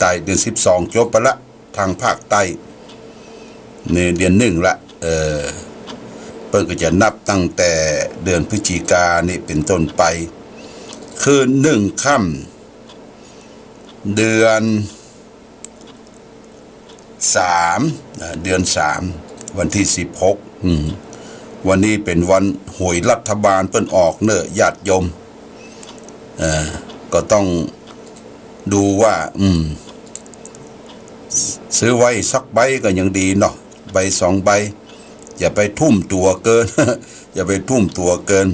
ต้เดือน12จบไปละทางภาคใต้ในเดือน1ละเปิ้นก็จะนับตั้งแต่เดือนพฤศจิกายนนี่เป็นต้นไปคือ1ค่ำเดือน3เดือน3วันที่16วันนี้เป็นวันหวยรัฐบาลเปิ้นออกเนอะญาติโยมก็ต้องดูว่าซื้อไว้สักใบก็ยังดีเนาะใบ2ใบอย่าไปทุ่มตัวเกิน อย่าไปทุ่มตัวเกิน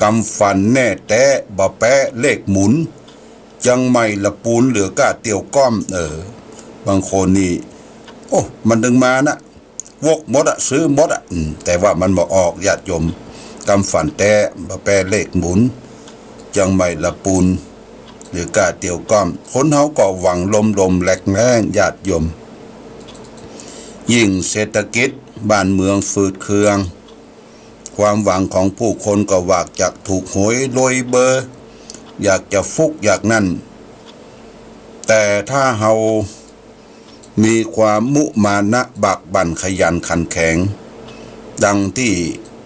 กำฟันแน่แต้บ่แปะเลขหมุนจังไม่ละปูนเหลือก้าเตียวก้อมบางคนนี่โอ้มันดึงมานะวกหมดอะซื้อหมดอะแต่ว่ามันบ่ออกญาติโยมกำฟันแต้บ่แปะเลขหมุนจังไม่ละปูนหรือกาเตียวก้อมคนเฮาก็หวังลมแหลกแรงญาติโยมยิ่งเศรษฐกิจบ้านเมืองฝืดเคืองความหวังของผู้คนก็อยากจะถูกหวยรวยเบอร์อยากจะฟุกอยากนั่นแต่ถ้าเฮามีความมุมานะบักบั่นขยันขันแข็งดังที่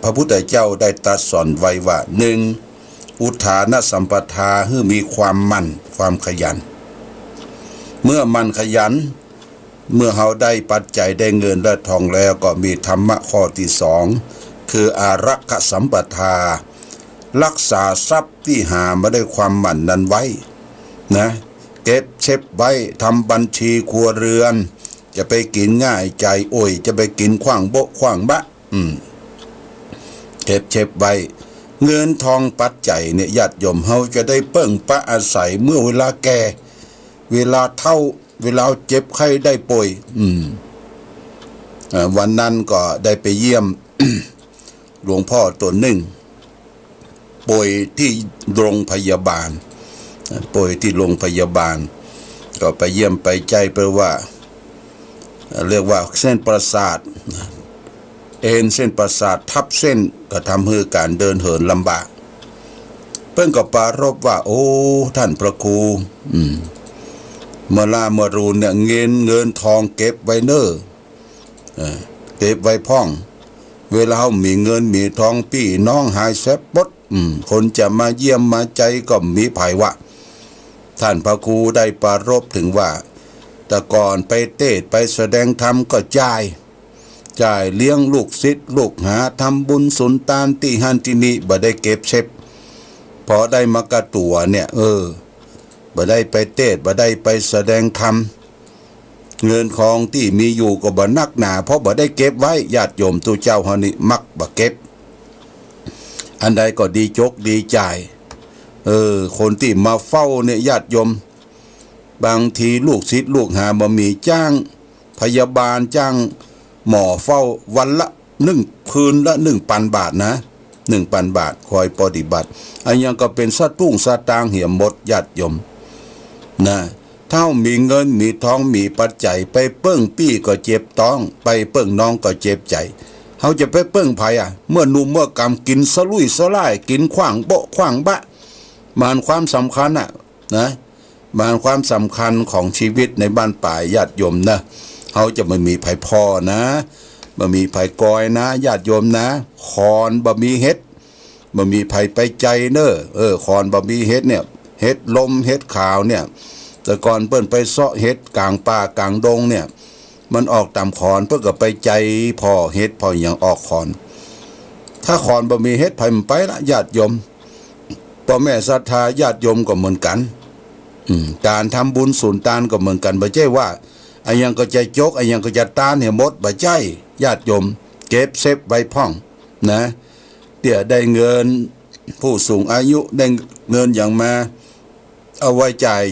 พระพุทธเจ้าได้ตรัสสอนไว้ว่า1อุทานสัมปทาให้มีความมั่นความขยันเมื่อมันขยันเมื่อเฮาได้ปัจจัยได้เงินและทองแล้วก็มีธรรมะข้อที่2คืออารักขสัมปทารักษาทรัพย์ที่หามาได้ความมั่นนั้นไว้นะเก็บเช็บไว้ทำบัญชีครัวเรือนจะไปกินง่ายใจโอยจะไปกินขว้างโบะขว้างบะเก็บเช็บไว้เงินทองปัจจัยเนี่ยญาติโยมเฮาจะได้เปิ้งปะอาศัยเมื่อเวลาแก่เวลาเฒ่าเวลาเจ็บไข้ได้ป่วยวันนั้นก็ได้ไปเยี่ยม หลวงพ่อตัวหนึ่งป่วยที่โรงพยาบาลป่วยที่โรงพยาบาลก็ไปเยี่ยมไปใจเพราะว่าเรียกว่าเส้นประสาทเส้นประสาททับเส้นก็ทำให้การเดินเหินลำบากเพิ่นก็ปรารภว่าโอ้ท่านพระครูเมื่อรูนเนี่ยเงินทองเก็บไว้เน้อเก็บไว้พ่องเวลามีเงินมีทองพี่น้องหายแซบปดคนจะมาเยี่ยมมาใจก็มีภายวะท่านพระครูได้ปรารภถึงว่าแต่ก่อนไปเทศไปแสดงธรรมก็จ่ายเลี้ยงลูกศิษย์ลูกหาทำบุญสุนทานที่หันที่นี่บ่ได้เก็บเช็บพอได้มากระตัวเนี่ยบ่ได้ไปเทศบ่ได้ไปแสดงธรรมเงินของที่มีอยู่ก็บ่นักหนาเพราะบ่ได้เก็บไว้ญาติโยมตัวเจ้าเฮานี่มักบ่เก็บอันใดก็ดีจกดีใจคนที่มาเฝ้าเนี่ยญาติโยมบางทีลูกศิษย์ลูกหาบ่มีจ้างพยาบาลจ้างหมอเฝ้าวันละคืนละ 1,000 บาทนะ 1,000 บาทคอยปฏิบัติอันยังก็เป็นสตุ้งสตางค์เหี่ยมหมดญาติโยมนะถ้ามีเงินมีทองมีปัจจัยไปเปิ้งปี้ก็เจ็บท้องไปเปิ้งน้องก็เจ็บใจเขาจะไปเปิ้งไผเมื่อนุ่มเมื่อกำกินสลุยสลายกินขว้างโบะขว้างบะมันความสำคัญนะมันความสำคัญของชีวิตในบ้านป่าญาติโยมนะเขาจะไม่มีไผพ่อนะบ่มีไผกอยนะญาติโยมนะคอนบ่มีเฮ็ดบ่มีไผไปใจเน้อคอนบ่มีเฮ็ดเนี่ยเฮ็ดลมเฮ็ดขาวเนี่ยแต่ก่อนเปิ้นไปเซาะเฮ็ดกลางป่ากลางดงเนี่ยมันออกตามคอนเพิ่นก็ไปใจพอเฮ็ดพอหยังออกคอนถ้าคอนบ่มีเฮ็ดไผมันไปละญาติโยมพ่อแม่ศรัทธาญาติโยมก็เหมือนกันการทำบุญสุนทานก็เหมือนกันบ่ใช่ว่าอันยังก็จะจกอันยังก็จะตานให้หมดบ่ใช่ญาติโยมเก็บเซฟไว้พ่องนะเดี๋ยวได้เงินผู้สูงอายุได้เงินอย่างมาเอาไว้จ่าย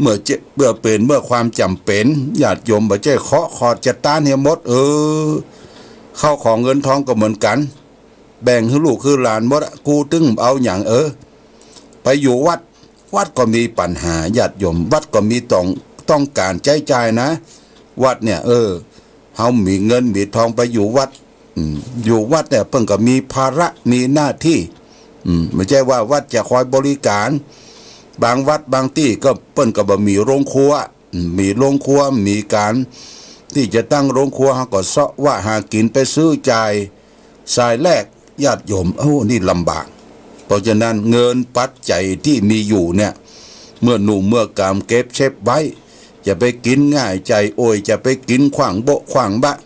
เมื่อเป็นเมื่อความจำเป็นญาติโยมบ่ใช่เคาะขอดจะตานให้หมดเข้าของเงินทองก็เหมือนกันแบ่งให้ลูกคือหลานหมดกูตึงเอาอย่างไปอยู่วัดก็มีปัญหาญาติโยมวัดก็มีต้องการใช้จ่ายนะวัดเนี่ยเฮามีเงินมีทองไปอยู่วัดอยู่วัดเนี่ยเพิ่นก็มีภาระมีหน้าที่ไม่ใช่ว่าวัดจะคอยบริการ บางวัดบางที่ก็เปิ้นก็บ่มีโรงครัวมีโรงครัวมีการที่จะตั้งโรงครัวเขาก็เสาะว่าหากินไปซื้อจ่ายสายแรกญาติโยมนี่ลำบากเพราะฉะนั้นเงินปัจจัยที่มีอยู่เนี่ยเมื่อหนุ่มเมื่อกามเก็บเช็บไว้จะไปกินง่ายใจโอยจะไปกินขวางโบขวางบะ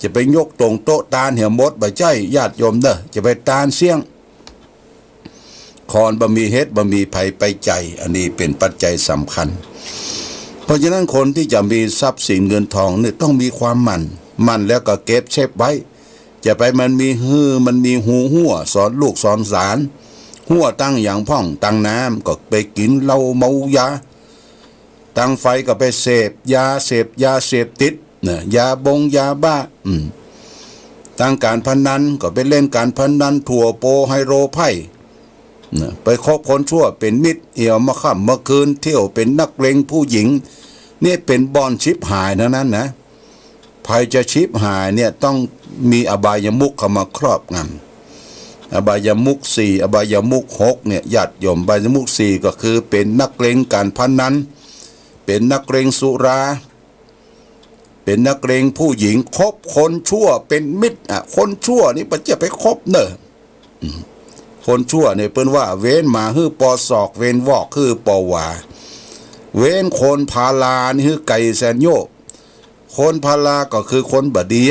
จะไปยกตรงโต๊ะตาลเหี่ยวมดบ่ใจญาติโยมเด้อจะไปตาลเสี่ยงคอนบ่มีเฮ็ดบ่มีภัยไปใจอันนี้เป็นปัจจัยสำคัญเพราะฉะนั้นคนที่จะมีทรัพย์สินเงินทองเนี่ยต้องมีความมั่นแล้วก็เก็บเช็บไว้จะไปมันมีมันมีหูหัวสอนลูกสอนหลานหัวตั้งอย่างพ่องตั้งน้ำก็ไปกินเหล้าเมายาตั้งไฟก็ไปเสพยาเสพติดเนี่ยยาบ้าตั้งการพนันก็ไปเล่นการพนันถั่วโปไฮโรไพ่ไปคบคนชั่วเป็นมิตรเอี่ยวมาค่ำมาคืนเที่ยวเป็นนักเลงผู้หญิงนี่เป็นบอนชิบหายนั้นนะภัยจะชิบหายเนี่ยต้องมีอบายมุขเข้ามาครอบงำอบายมุข4อบายมุข6เนี่ยญาติโยมอบายมุข4ก็คือเป็นนักเลงการพนันเป็นนักเลงสุราเป็นนักเลงผู้หญิงคบคนชั่วเป็นมิตรคนชั่วนี่ปัจจะไปคบเนอะคนชั่วเนี่ยเปิ้นว่าเว้นมาฮื้อปอศอกเว้นวอกคือปอวาเว้นคนพาลานี่ฮื้อไก่แสนโยกคนพาลาก็คือคนบดี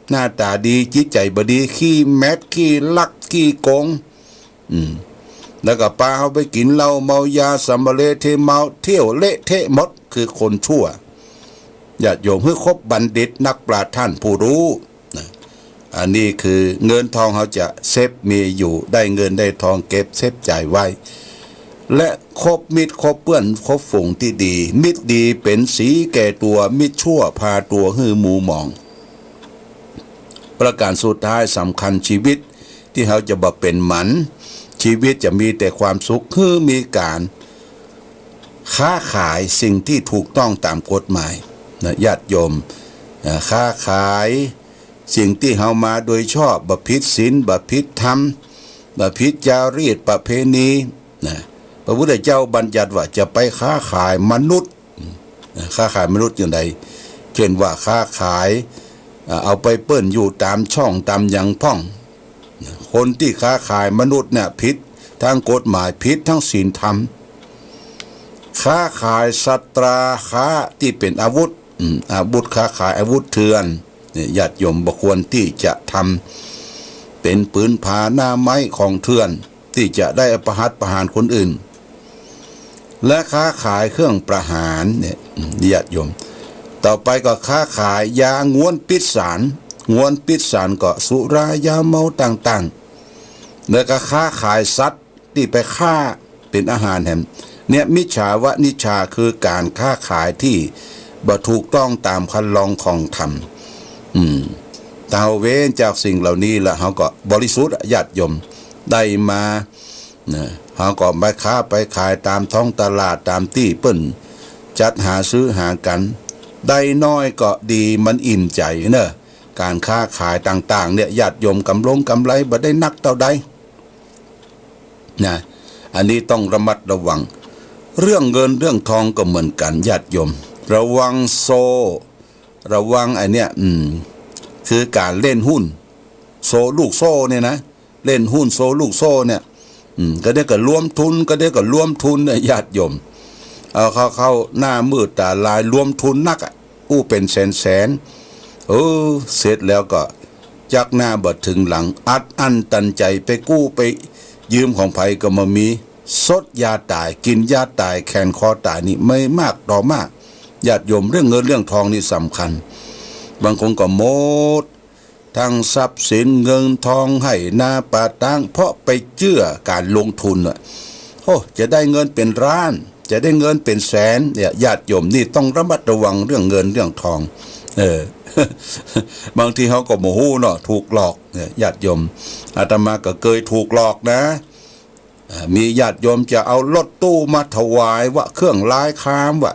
หน้าตาดีจิตใจบดีขี้แมดขี้ลักขี้โกงแล้วก็ปาเขาไปกินเหล้าเมายาสัมบะเลเทเมาเที่ยวเละเทะหมดคือคนชั่วญาติโยมฮื้อคบบัณฑิตนักปราชญ์ท่านผู้รู้อันนี้คือเงินทองเขาจะเซฟมีอยู่ได้เงินได้ทองเก็บเซฟจ่ายไว้และคบมิตรคบเพื่อนคบฝูงที่ดีมิตรดีเป็นสีแก่ตัวมิตรชั่วพาตัวหื้อหมูหมองประการสุดท้ายสำคัญชีวิตที่เขาจะบ่เป็นหมันชีวิตจะมีแต่ความสุขคือมีการค้าขายสิ่งที่ถูกต้องตามกฎหมายนะญาติโยมค้าขายสิ่งที่เฮามาโดยชอบบผิดศีลบผิดธรรมบผิดจารีตประเพณีนะพระพุทธเจ้าบัญญัติว่าจะไปค้าขายมนุษย์ค้าขายมนุษย์อย่างไรเช่นว่าค้าขายเอาไปเปิ้นอยู่ตามช่องตามยังพ่องคนที่ค้าขายมนุษย์เนี่ยผิดทั้งกฎหมายผิดทั้งศีลธรรมค้าขายสัตราค้าที่เป็นอาวุธค้าขายอาวุธเถื่อนญาติโยมบ่ควรที่จะทำเป็นปืนผาหน้าไม้ของเถื่อนที่จะได้ประหารคนอื่นและค้าขายเครื่องประหารเนี่ยญาติโยมต่อไปก็ค้าขายยาง้วนปิดสารก็สุรายาเมาต่างๆแล้วก็ค้าขายสัตว์ที่ไปฆ่าเป็นอาหารแหมเนี่ยมิจฉาวนิชฌาคือการค้าขายที่บ่ถูกต้องตามคันลองของธรรมเตาเว้นจากสิ่งเหล่านี้แล้วเขาก็บริสุทธิ์ญาติโยมได้มาเขาก็ไปค้าไปขายตามท้องตลาดตามที่เปิ้นจัดหาซื้อหากันได้น้อยก็ดีมันอิ่มใจเนอะการค้าขายต่างๆเนี่ยญาติโยมกำไรบ่ได้นักเท่าใดนะอันนี้ต้องระมัดระวังเรื่องเงินเรื่องทองก็เหมือนกันญาติโยมระวังโซระวังไอ้เนี่ยคือการเล่นหุ้นโซลูกโซ่เนี่ยนะเล่นหุ้นโซลูกโซ่เนี่ยก็ได้ก็รวมทุนเนี่ยญาติโยมเอาเข้าหน้ามืดตาลายรวมทุนนักกู้เป็นแสนเสร็จแล้วก็จักหน้าบ่ถึงหลังอัดอั้นตันใจไปกู้ไปยืมของไผก็มามีสดยาตายกินยาตายแขนคอตายนี่ไม่มากต่อมากญาติโยมเรื่องเงินเรื่องทองนี่สำคัญบางคนก็หมดทั้งทรัพย์สินเงินทองให้หน้าป่าตั้งเพราะไปเชื่อการลงทุนจะได้เงินเป็นล้านจะได้เงินเป็นแสนเนี่ยญาติโยมนี่ต้องระมัดระวังเรื่องเงินเรื่องทองบางทีเขาก็โมโหเนาะถูกหลอกเนี่ยญาติโยมอาตมาก็เคยถูกหลอกนะมีญาติโยมจะเอารถตู้มาถวายว่าเครื่องลายคามว่า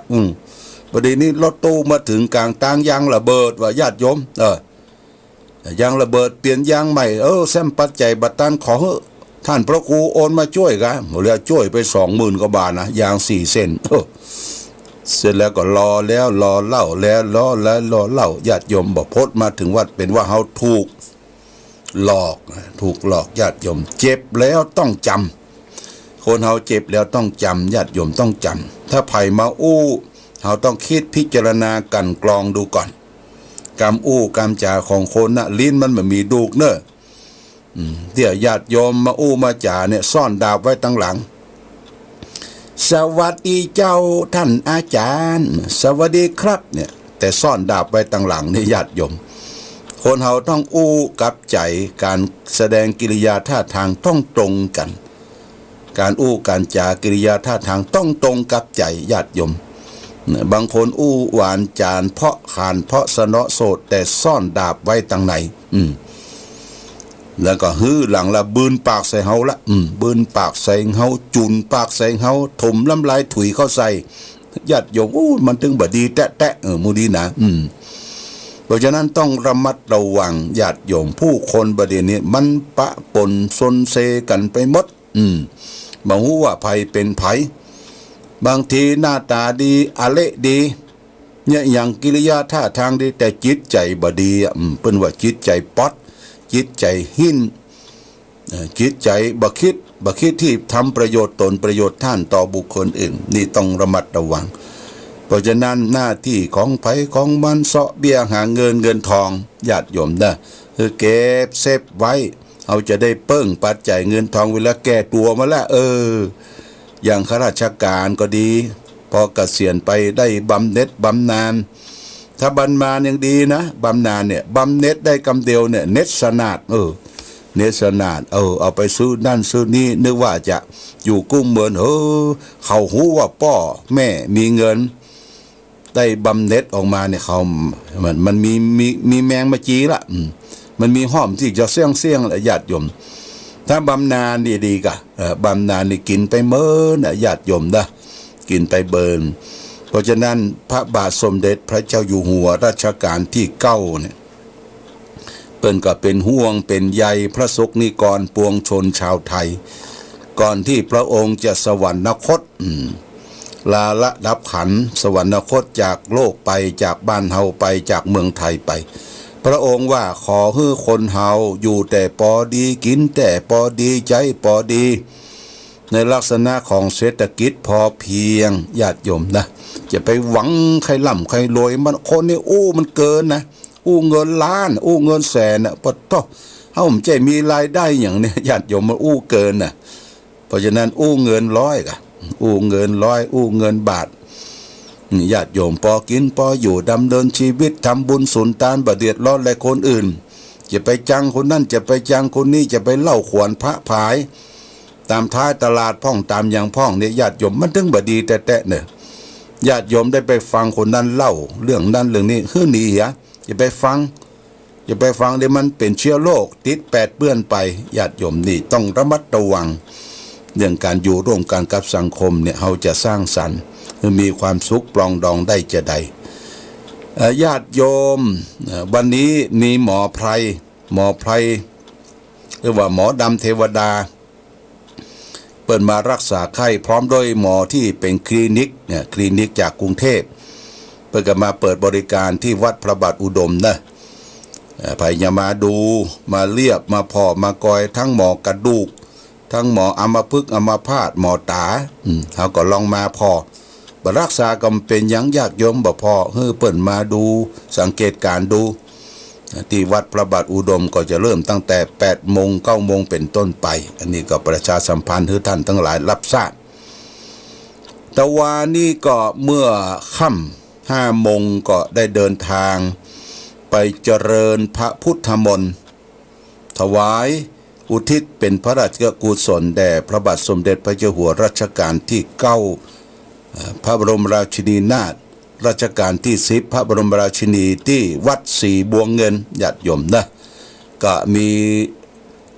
ประเดี๋ยวนี้รถตู้มาถึงกลางทางยางระเบิดว่าญาติโยมยางระเบิดเปลี่ยนยางใหม่แซมปัจจัยบัตรตันขอ ท่านพระครูโอนมาช่วยกันหมดแล้วช่วยไป20,000 กว่าบาทนะยาง4 เส้นเสร็จแล้วก็รอแล้วรอเล่าแล้วรอแล้วรอเล่าญาติโยมบอกพดมาถึงวัดเป็นว่าเขาถูกหลอกญาติโยมเจ็บแล้วต้องจำคนเขาเจ็บแล้วต้องจำญาติโยมต้องจำถ้าไผ่มาอู้เขาต้องคิดพิจารณากันกรองดูก่อนกำอู้กำจ่าของคนนะลิ้นมันไม่มีดูกเนอะเดี๋ยวญาติโยมมาอู้มาจ่าเนี่ยซ่อนดาบไว้ตั้งหลังสวัสดีเจ้าท่านอาจารย์สวัสดีครับเนี่ยแต่ซ่อนดาบไว้ตั้งหลังนี่ญาติโยมคนเฮาต้องอู้กับใจการแสดงกิริยาท่าทางต้องตรงกันการอู้การจากิริยาท่าทางต้องตรงกับใจญาติโยมบางคนอู้หวานจานเพาะขานเพาะสนอโสดแต่ซ่อนดาบไว้ตั้งไหนแล้วก็ฮื้อหลังละบืนปากใส่เฮาละบืนปากใส่เฮาจุนปากใส่เฮาถมน้ำลายถุยเข้าใส่ญาติโยมมันถึงบดีแตะมูดีนะเพราะฉะนั้นต้องระมัดระวังญาติโยมผู้คนประเดี๋ยวนี้มันปะปนซนเซกันไปหมดบ่ฮู้ว่าไผเป็นไผบางทีหน้าตาดีอะเละดีเนี่ยอย่างกิริยาท่าทางดีแต่จิตใจบ่ดีเพิ่นว่าจิตใจป๊อดจิตใจหินจิตใจบ่คิดที่ทำประโยชน์ตนประโยชน์ท่านต่อบุคคลอื่นนี่ต้องระมัดระวังเพราะฉะนั้นหน้าที่ของไผของมันเสาะเบี้ยหาเงินทองญาติโยมนะคือเก็บเซฟไว้เอาจะได้เปิ้งปัจจัยเงินทองเวลาแก่ตัวมาแล้วอย่างข้าราชการก็ดีพอเกษียณไปได้บำเหน็จบำนาญถ้าบำนาญยังดีนะบำนาญเนี่ยบำเหน็จได้กำเดียวเนี่ยเน็ตสนาดเน็ตสนาดเอาไปซื้อนั่นซื้อนี่นึกว่าจะอยู่กุ้งเหมือนเขาหูว่าพ่อแม่มีเงินได้บำเหน็จออกมาเนี่ยเขามันมีแมงมาจีละมันมีห้อมที่จะเสี่ยงละญาติโยมถ้าบำนาญดีกะบำนาญนี่กินไปเมินญาติโยมนะกินไปเบินเพราะฉะนั้นพระบาทสมเด็จพระเจ้าอยู่หัวรัชกาลที่9เนี่ยเปิ้นก็เป็นห่วงเป็นใยพระสงฆ์นิกรปวงชนชาวไทยก่อนที่พระองค์จะสวรรคตลาละดับขันสวรรคตจากโลกไปจากบ้านเฮาไปจากเมืองไทยไปพระองค์ว่าขอให้คนเฮาอยู่แต่ปอดีกินแต่ปอดีใจปอดีในลักษณะของเศรษฐกิจพอเพียงญาติโยมนะจะไปหวังใครร่ำใครรวยมันคนนี่มันเกินนะเงินล้านเงินแสนปะท้อเฮาใจมีรายได้อย่างนี้ญาติโยมมันเกินนะเพราะฉะนั้นเงินร้อยกะเงินร้อยเงินบาทญาติโยมพอกินพออยู่ดำเนินชีวิตทำบุญสุนทานบ่เดือดร้อนและคนอื่นจะไปจังคนนั่นจะไปจังคนนี้จะไปเล่าขวนพระผายตามท้ายตลาดพ่องตามอย่างพ่องเนี่ยญาติโยมมันถึงบ่ดีแตะเนี่ยญาติโยมได้ไปฟังคนนั้นเล่าเรื่องนั้นเรื่องนี้หนีอย่าไปฟังเดี๋ยวมันเป็นเชื้อโรคติดแปดเปื้อนไปญาติโยมนี่ต้องระมัดระวังเรื่องการอยู่ร่วมกันกับสังคมเนี่ยเราจะสร้างสรรค์มีความสุขปลองดองได้จะใดญาติโยมวันนี้มีหมอไพรหรือว่าหมอดำเทวดาเปิดมารักษาไข้พร้อมด้วยหมอที่เป็นคลินิกจากกรุงเทพเปิดกันมาเปิดบริการที่วัดพระบาทอุดมนะไปอย่ามาดูมาเรียบมาพอมากอยทั้งหมอกระดูกทั้งหมออัมพฤกษ์อัมพาตหมอตาเขาก็ลองมาพอบรักษาก็เป็นยังยากโยมบ่พอเปิ่นมาดูสังเกตการดูที่วัดพระบาทอุดมก็จะเริ่มตั้งแต่8 โมง 9 โมงเป็นต้นไปอันนี้ก็ประชาสัมพันธ์ให้ท่านทั้งหลายรับทราบตะวานี้ก็เมื่อค่ำ5 โมงก็ได้เดินทางไปเจริญพระพุทธมนต์ถวายอุทิศเป็นพระราชกุศลแด่พระบาทสมเด็จพระเจ้าอยู่หัวรัชกาลที่9พระบรมราชินีนาถรัชกาลที่10พระบรมราชินีที่วัดสีบัวเงินญาติโยมนะก็มี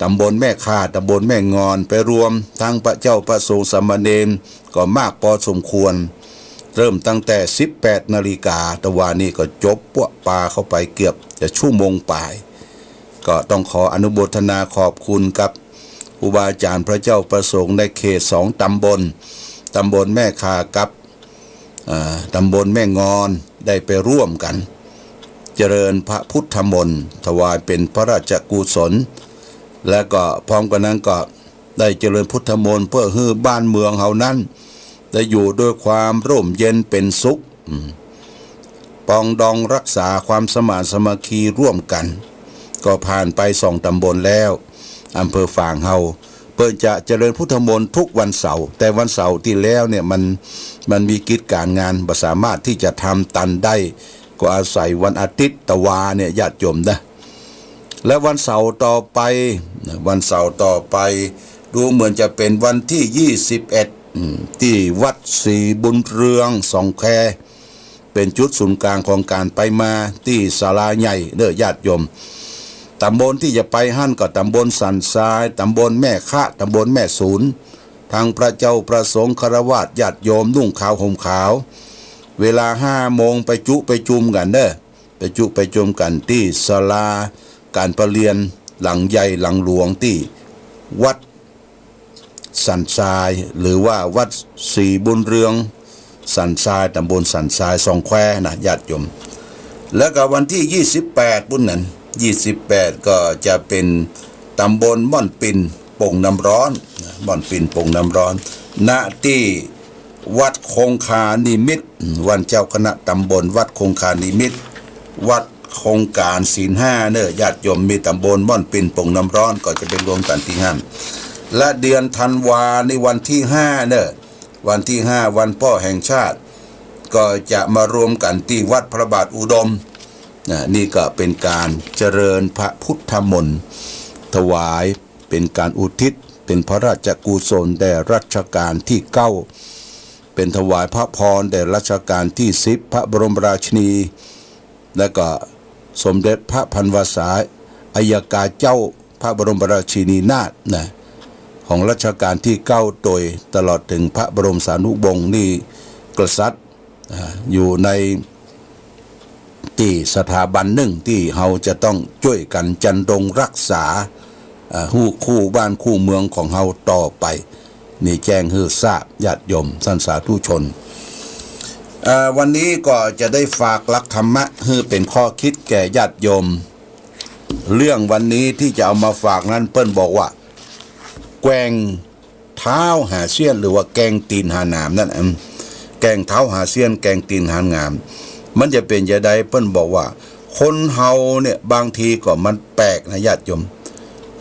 ตำบลแม่ค่าตำบลแม่งอนไปรวมทั้งพระเจ้าพระสงฆ์สามเณรก็มากพอสมควรเริ่มตั้งแต่ 18 นาฬิกาตะวันนี้ก็จบปวปาเข้าไปเกือบจะชั่วโมงปลายก็ต้องขออนุโมทนาขอบคุณกับผ รูบาอาจารย์พระเจ้าประสงค์ในเขต2 ตำบลแม่คากับตำบลแม่งอนได้ไปร่วมกันเจริญพระพุทธมนต์ถวายเป็นพระราชกุศลและก็พร้อมกันนั้นก็ได้เจริญพุทธมนต์เพื่อให้บ้านเมืองเฮานั้นได้อยู่ด้วยความร่มเย็นเป็นสุขปองดองรักษาความสมานสามัคคีร่วมกันก็ผ่านไป2 ตำบลแล้วอำเภอฝางเฮาเปิดจะเจริญพุทธมนต์ทุกวันเสาร์แต่วันเสาร์ที่แล้วเนี่ยมันมีกิจการงานบ่สามารถที่จะทำตันได้ก็อาศัยวันอาทิตย์ตะวาเนี่ยญาติโยมนะและวันเสาร์ต่อไปดูเหมือนจะเป็นวันที่21ที่วัดศรีบุญเรืองสองแคเป็นจุดศูนย์กลางของการไปมาที่ศาลาใหญ่เด้อญาติโยมตำบลที่จะไปหั่นก็ตำบลสันทรายตำบลแม่คะตำบลแม่ศูนย์ทางพระเจ้าประสงค์ฆราวาสญาติโยมนุ่งขาวห่มขาวเวลา5 โมงไปจุมกันเด้อไปจุมกันที่ศาลาการประเรียนหลังใหญ่หลังหลวงที่วัดสันทรายหรือว่าวัดศรีบุญเรืองสันทรายตำบลสันทรายสองแควนะญาติโยมแล้วก็วันที่28บุญนั้น28ก็จะเป็นตำบลม่อนปินโป่งน้ำร้อนม่อนปินโป่งน้ำร้อนณที่วัดคงคานิมิตรวันเจ้าคณะตำบลวัดคงคานิมิตรวัดโครงการศีล5เนอะญาติโยมมีตำบลม่อนปินโป่งน้ำร้อนก็จะเป็นรวมกันที่5และเดือนธันวาในวันที่5เนอะวันที่5วันพ่อแห่งชาติก็จะมารวมกันที่วัดพระบาทอุดมนี่ก็เป็นการเจริญพระพุทธมนต์ถวายเป็นการอุทิศเป็นพระราชกุศลแด่รัชกาลที่9เป็นถวายพระพรแด่รัชกาลที่10พระบรมราชินีและก็สมเด็จพระพันวษาอัยการเจ้าพระบรมราชินีนาถของรัชกาลที่9โดยตลอดถึงพระบรมสารีวงศ์นี่กษัตริย์อยู่ในที่สถาบันหนึ่งที่เราจะต้องช่วยกันจันรงรักษาคู่บ้านคู่เมืองของเราต่อไปนี่แจ้งให้ทราบญาติโยมท่านสาธุชนวันนี้ก็จะได้ฝากหลักธรรมะให้เป็นข้อคิดแก่ญาติโยมเรื่องวันนี้ที่จะเอามาฝากนั้นเปิ้นบอกว่าแกงเท้าหาเสี้ยนหรือว่าแกงตีนหาหนามนั่นแกงเท้าหาเสี้ยนแกงตีนหางามมันจะเป็นจะได้เปิ้นบอกว่าคนเฮาเนี่ยบางทีก็มันแปลกนะญาติโยม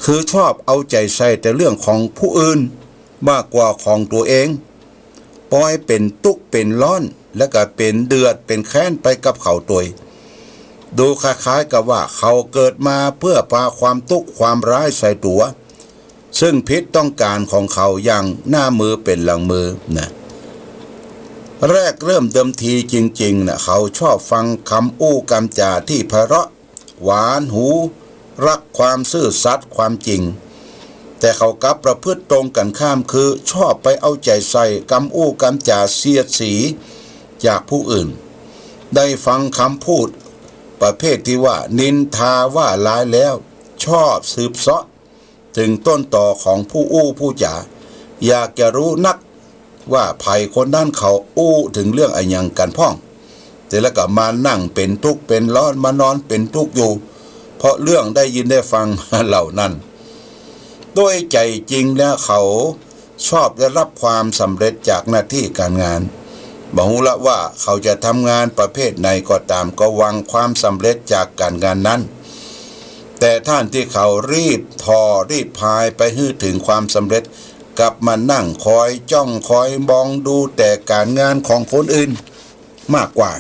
คือชอบเอาใจใส่แต่เรื่องของผู้อื่นมากกว่าของตัวเองปล่อยเป็นทุกข์เป็นร้อนแล้วก็เป็นเดือดเป็นแค้นไปกับเขาตัวดูคล้ายๆกับว่าเขาเกิดมาเพื่อพาความทุกข์ความร้ายใส่ตัวซึ่งพิษต้องการของเขาอย่างหน้ามือเป็นหลังมือนะแรกเริ่มเดิมทีจริงๆนะเขาชอบฟังคำอู้คำจาที่ไพเราะหวานหูรักความซื่อสัตย์ความจริงแต่เขากลับประพฤติตรงกันข้ามคือชอบไปเอาใจใส่คำอู้คำจาเสียดสีจากผู้อื่นได้ฟังคำพูดประเภทที่ว่านินทาว่าร้ายแล้วชอบสืบเสาะถึงต้นต่อของผู้อู้ผู้จาอยากจะรู้นักว่าไผ่คนนั้นเขาอู้ถึงเรื่องอะไรยังกันพ่องแต่แล้วก็มานั่งเป็นทุกข์เป็นร้อนมานอนเป็นทุกข์อยู่เพราะเรื่องได้ยินได้ฟังเหล่านั้นด้วยใจจริงแล้วเขาชอบได้รับความสำเร็จจากหน้าที่การงานบอกละว่าเขาจะทำงานประเภทไหนก็ตามก็หวังความสำเร็จจากการงานนั้นแต่ท่านที่เขารีบพายไปให้ถึงความสำเร็จกลับมานั่งคอยจ้องคอยมองดูแต่การงานของคนอื่นมากกว่า